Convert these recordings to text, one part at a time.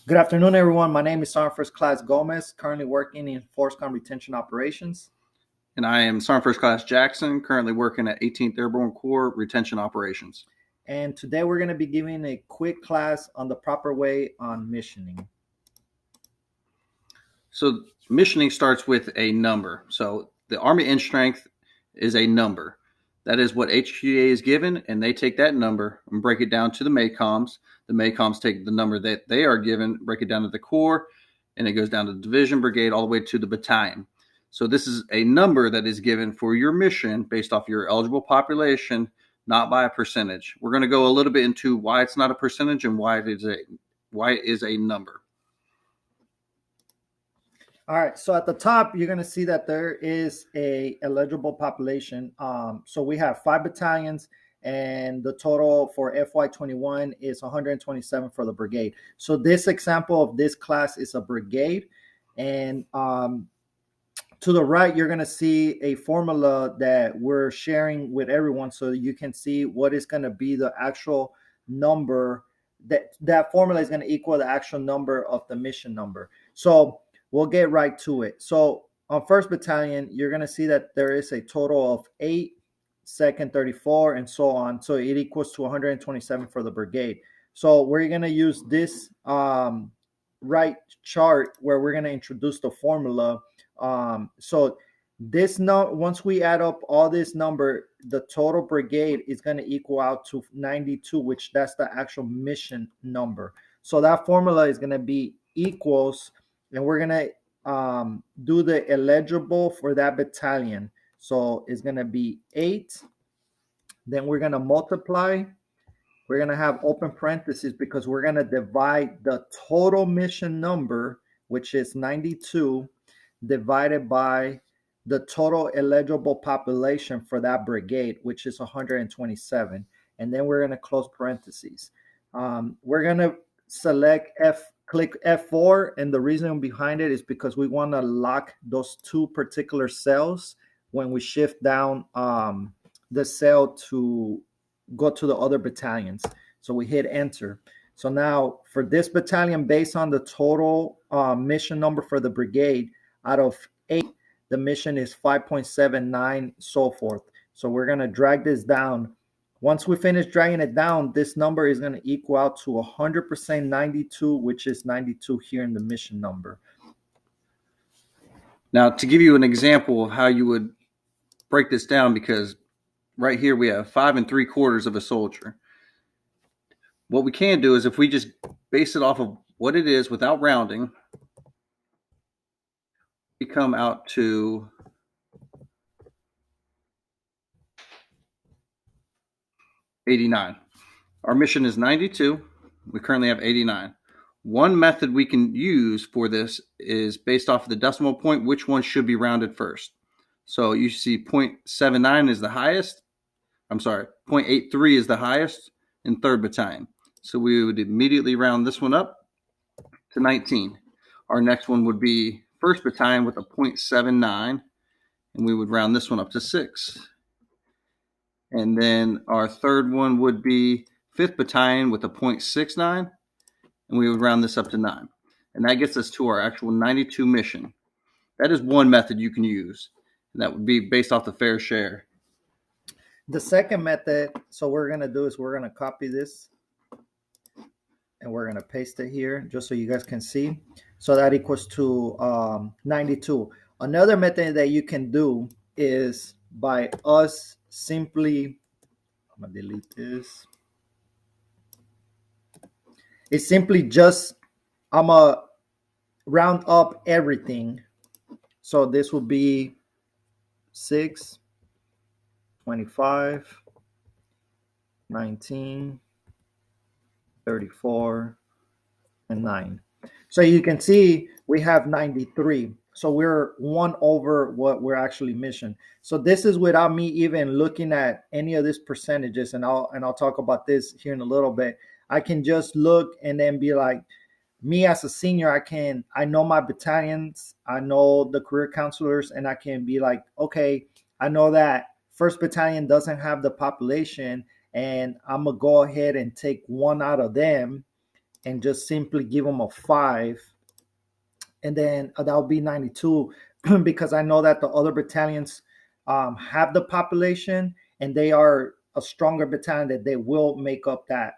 Good afternoon, everyone. My name is Sergeant First Class Gomez, currently working in FORSCOM Retention Operations. And I am Sergeant First Class Jackson, currently working at 18th Airborne Corps Retention Operations. And today we're going to be giving a quick class on the proper way on missioning. So missioning starts with a number. So the Army End Strength is a number. That is what HQA is given, and they take that number and break it down to the MACOMs. The MACOMs take the number that they are given, break it down to the Corps, and it goes down to the division, brigade, all the way to the battalion. So this is a number that is given for your mission based off your eligible population, not by a percentage. We're going to go a little bit into why it's not a percentage and why it is a number. All right, so at the top, you're going to see that there is a eligible population. So we have 5 battalions, and the total for FY21 is 127 for the brigade. So this example of this class is a brigade, and to the right, you're going to see a formula that we're sharing with everyone so you can see what is going to be the actual number. That formula is going to equal the actual number of the mission number. So we'll get right to it. So on 1st Battalion, you're going to see that there is a total of 8, 2nd 34, and so on. So it equals to 127 for the brigade. So we're going to use this right chart where we're going to introduce the formula. So this once we add up all this number, the total brigade is going to equal out to 92, which that's the actual mission number. So that formula is going to be equals, and we're going to do the eligible for that battalion. So it's going to be 8. Then we're going to multiply. We're going to have open parentheses because we're going to divide the total mission number, which is 92, divided by the total eligible population for that brigade, which is 127. And then we're going to close parentheses. We're going to click F4, and the reason behind it is because we want to lock those 2 particular cells when we shift down the cell to go to the other battalions. So we hit enter. So now for this battalion, based on the total mission number for the brigade, out of 8, the mission is 5.79, so forth. So we're going to drag this down. Once we finish dragging it down, this number is going to equal out to 100% 92, which is 92 here in the mission number. Now, to give you an example of how you would break this down, because right here we have 5 3/4 of a soldier. What we can do is if we just base it off of what it is without rounding, we come out to 89. Our mission is 92. We currently have 89. One method we can use for this is based off of the decimal point, which one should be rounded first. So you see 0.79 is the highest. I'm sorry, 0.83 is the highest in 3rd Battalion. So we would immediately round this one up to 19. Our next one would be 1st Battalion with a 0.79, and we would round this one up to 6. And then our third one would be 5th Battalion with a 0.69, and we would round this up to 9. And that gets us to our actual 92 mission. That is one method you can use, and that would be based off the fair share. The second method, so we're going to do is we're going to copy this, and we're going to paste it here just so you guys can see. So that equals to 92. Another method that you can do is by us simply, I'm going to delete this. It's simply just, I'm going to round up everything. So this will be 6, 25, 19, 34, and 9. So you can see we have 93. So we're 1 over what we're actually mission. So this is without me even looking at any of these percentages, and I'll talk about this here in a little bit. I can just look and then be like, me as a senior, I know my battalions, I know the career counselors, and I can be like, okay, I know that 1st Battalion doesn't have the population, and I'm gonna go ahead and take 1 out of them, and just simply give them a 5, and then that would be 92 because I know that the other battalions have the population and they are a stronger battalion that they will make up that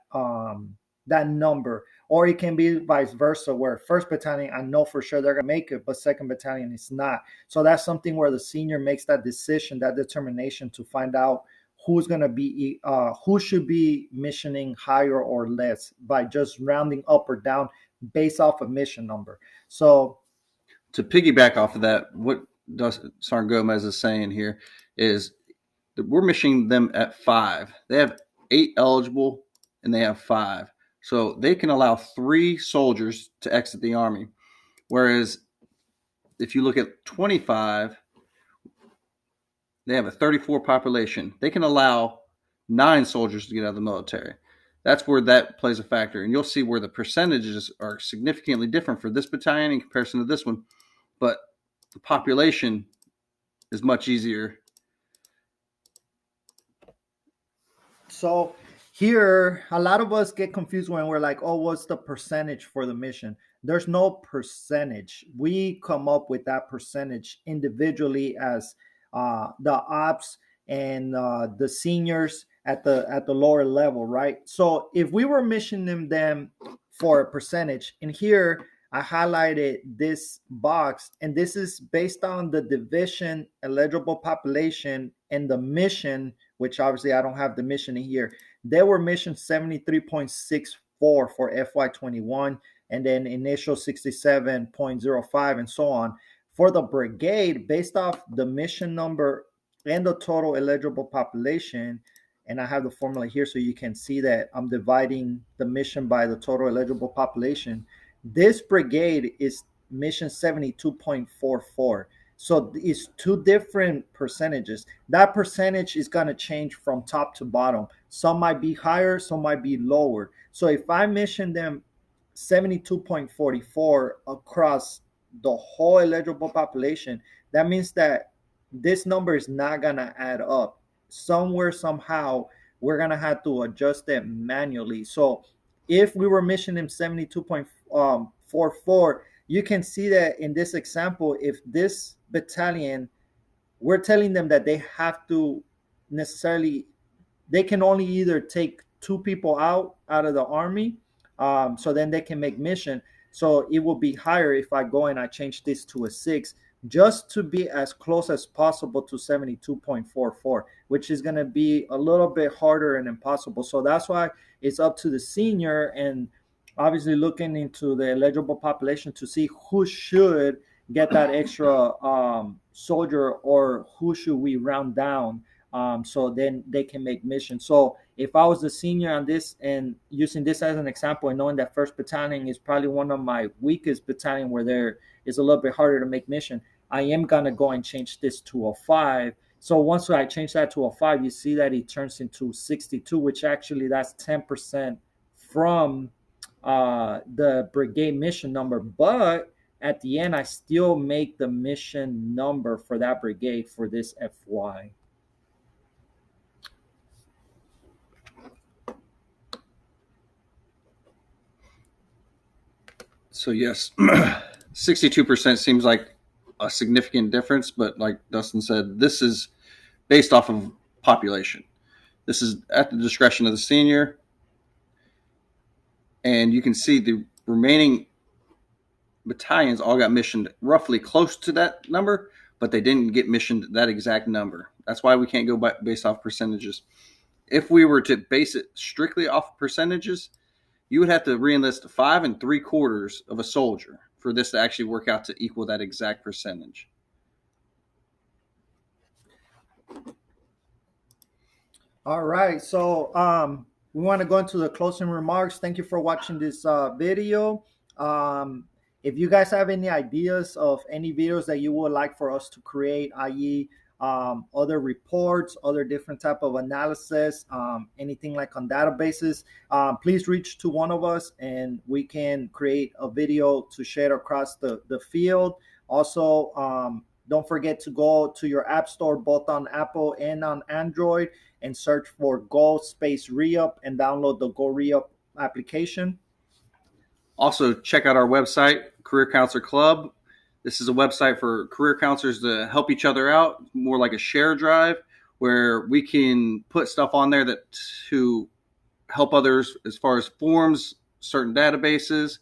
number. Or it can be vice versa, where first battalion I know for sure they're gonna make it, but second battalion is not. So that's something where the senior makes that decision, that determination to find out who's gonna be who should be missioning higher or less by just rounding up or down based off of mission number. So to piggyback off of that, what Sergeant Gomez is saying here is that we're missioning them at 5. They have 8 eligible and they have 5. So they can allow 3 soldiers to exit the Army. Whereas if you look at 25, they have a 34 population. They can allow 9 soldiers to get out of the military. That's where that plays a factor. And you'll see where the percentages are significantly different for this battalion in comparison to this one. But the population is much easier. So here, a lot of us get confused when we're like, oh, what's the percentage for the mission? There's no percentage. We come up with that percentage individually as the ops and the seniors at the lower level, right? So if we were missioning them for a percentage, and here I highlighted this box, and this is based on the division eligible population and the mission, which obviously I don't have the mission in here. They were mission 73.64 for FY21, and then initial 67.05, and so on. For the brigade, based off the mission number and the total eligible population, and I have the formula here so you can see that I'm dividing the mission by the total eligible population. This brigade is mission 72.44. So it's 2 different percentages. That percentage is going to change from top to bottom. Some might be higher, some might be lower. So if I mission them 72.44 across the whole eligible population, that means that this number is not going to add up. Somewhere, somehow, we're going to have to adjust it manually. So if we were missioning 72.44, you can see that in this example, if this battalion, we're telling them that they have to they can only either take 2 people out of the Army, so then they can make mission. So it will be higher if I go and I change this to a 6, just to be as close as possible to 72.44, which is going to be a little bit harder and impossible. So that's why it's up to the senior, and obviously looking into the eligible population to see who should get that extra soldier, or who should we round down, so then they can make mission. So if I was the senior on this and using this as an example, and knowing that 1st Battalion is probably one of my weakest battalion where there is a little bit harder to make mission, I am going to go and change this to a 5. So once I change that to a 5, you see that it turns into 62, which actually that's 10% from the brigade mission number. But at the end, I still make the mission number for that brigade for this FY. So yes, 62% seems like a significant difference, but like Dustin said, this is based off of population. This is at the discretion of the senior, and you can see the remaining battalions all got missioned roughly close to that number, but they didn't get missioned that exact number. That's why we can't go based off percentages. If we were to base it strictly off percentages, you would have to reenlist 5 3/4 of a soldier for this to actually work out to equal that exact percentage. All right, so we want to go into the closing remarks. Thank you for watching this video. If you guys have any ideas of any videos that you would like for us to create, i.e. Other reports, other different type of analysis, anything like on databases, please reach to one of us and we can create a video to share across the field. Also, don't forget to go to your app store, both on Apple and on Android, and search for Go Space Reup and download the Go Reup application. Also, check out our website, Career Counselor Club. This is a website for career counselors to help each other out, more like a share drive, where we can put stuff on there that to help others as far as forms, certain databases,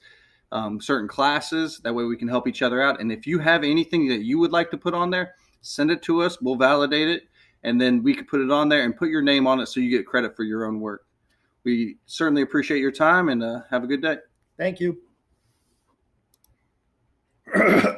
certain classes. That way we can help each other out. And if you have anything that you would like to put on there, send it to us. We'll validate it. And then we can put it on there and put your name on it so you get credit for your own work. We certainly appreciate your time and have a good day. Thank you.